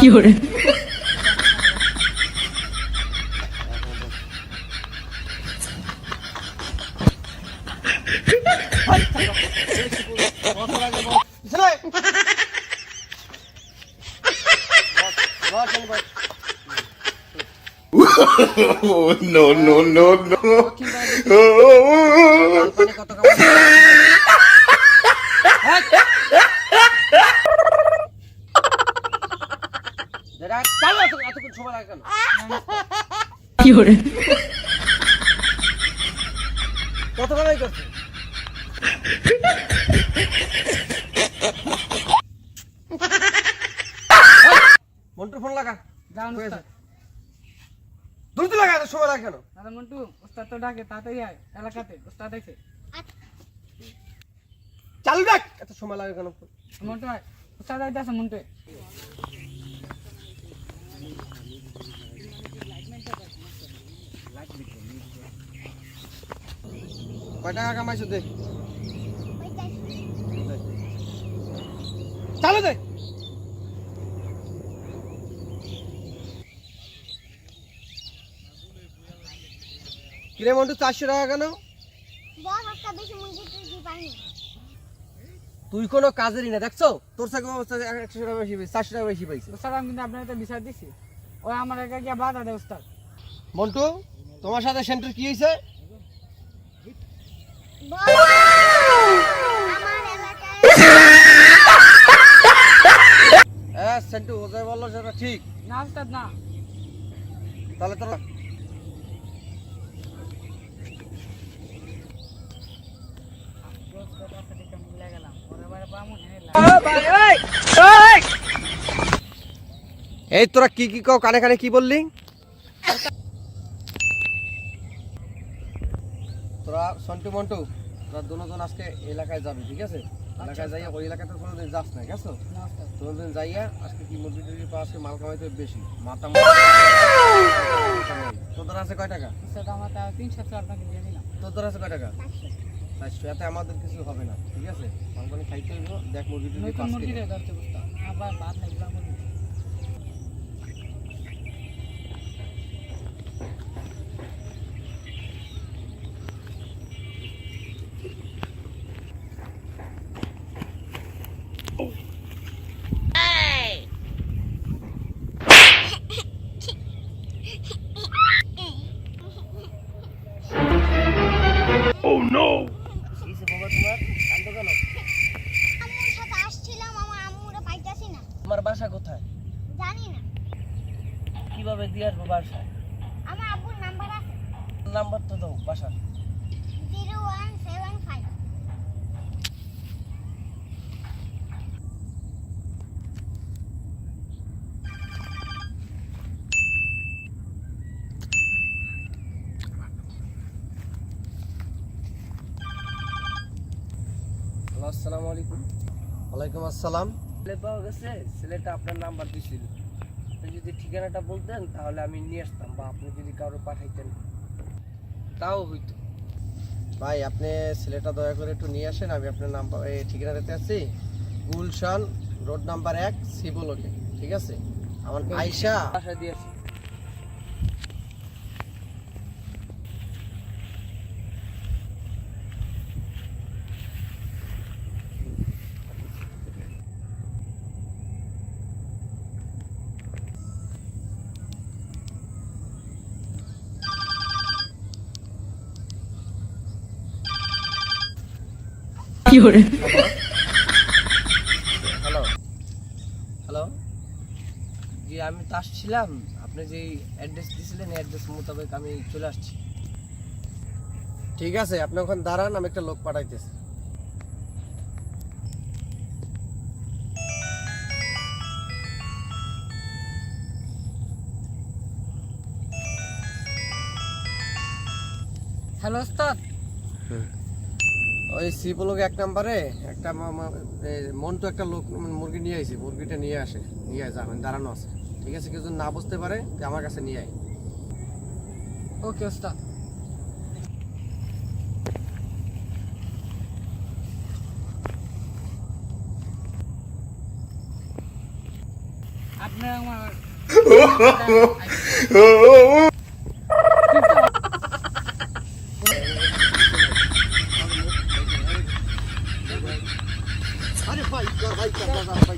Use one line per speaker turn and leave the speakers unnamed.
fiore,
Oh, no, no, no, no.
fiore,
কত কামাই করছে? মন্টু ফোন লাগা।
যাও
হয়ে
উস্তাদ।
যা। দ্রুত লাগা, এত সময় লাগে কেন?
দাদা মন্টু উস্তাদ তো ডাকে তাড়াতাড়ি আয় এলাকাতে উস্তাদ আছে
চালু রাখ, এত সময় লাগে কেন?
মন্টু আয় উস্তাদ আইতে আছে মন্টু
কয় টাকা কামাইছো দে? চালু দে। কিরে মন্টু 400 টাকা কেন?
বস আজকে বেশি মুরগি টুরগি পাইনি।
তুই কোনো কাজেরই না, দেখছো? তোর থেকে অবস্থা 100 টাকা বেশি পাইছিস, 400 টাকা বেশি পাইছিস।
উস্তাদ আমি কিন্তু আপনার তো বিচার দিছি ওই আমার একা গিয়া বাধা দেয় উস্তাদ
মন্টু, তোমার সাথে সেন্টার কি হয়েছে?
বস আমার এলাকায়
সেন্টু ওজাই বললো সেটা ঠিক।
না উস্তাদ না
তাহলে তোর এই তোরা কি কি কও, কানে কানে কি বললি? তোরা সন্টু মন্টু তোরা দুজন আজকে এলাকায় যাবি, ঠিক আছে? এলাকায় যাইয়া ওই এলাকাতে কোনোদিন যাস না, গেছো?
না উস্তাদ
কোনোদিন যাইয়া আজকে কি মুরগি টুরগি পাওয়া, আজকে মাল কামাইতে বেশি মাথা তোদের আছে কয় টাকা?
উস্তাদ আমার তা 300 আপনাকে দিয়ে দিলাম
তোদের আছে কয় টাকা? 400। এতে আমাদের কিছু হবে না, ঠিক আছে? মাল পানি খাইতে হইব, দেখ মুরগি টুরগি
নতুন
পাঁচ
মুরগি
কেজি।
রে ধরতে উস্তাদ আবার ভাত নাই গুলা মুরগি
কিসে বাবা তোমার কান্দো কেন?
আম্মুর সাথে আসছিলাম, আমার আম্মুরে পাইতাছি না।
তোমার বাসা কোথায়?
জানি না,
কিভাবে দিয়ে আসবো বাসায়?
আমার আব্বুর নাম্বার আছে
নাম্বার তো দাও বাসার।
0175।
হ্যালো, আসসালামু আলাইকুম। ওয়ালাইকুম আসসালাম। ছেলে পাওয়া গেছে, ছেলেটা আপনার নাম্বার দিছিল। আপনি যদি ঠিকানাটা বলতেন তাহলে আমি নিয়ে আসতাম, বা আপনি যদি কারো পাঠাইতেন তাও হইতো। ভাই আপনি ছেলেটা দয়া করে একটু নিয়ে আসেন, আমি আপনার নাম্বার এই ঠিকানাতে আছি, গুলশান রোড নাম্বার 1 সিবলকে, ঠিক আছে? আমার আয়শা বাসা দিয়েছি।
fiore,
হ্যালো হ্যালো, জি আমি তো আসছিলাম, আপনি যে অ্যাড্রেস দিয়েছিলেন এই অ্যাড্রেস মোতাবেক আমি চলে আসছি। ঠিক আছে, আপনি ওখানে দাঁড়ান, আমি একটা লোক পাঠাইতেছি।
হ্যালো উস্তাদ
ওই সিবলকে 1 নম্বরে একটা মন্টু একটা লোক মুরগি নিয়ে আইছি, মুরগিটা নিয়ে আসে, নিয়ে আয় যাবেন, দাঁড়ানো আছে, ঠিক আছে? কিছু না বুঝতে পারে যে আমার কাছে নিয়ে আয়।
ওকে উস্তাদ আপনার আমার
আরে ভাই ভাই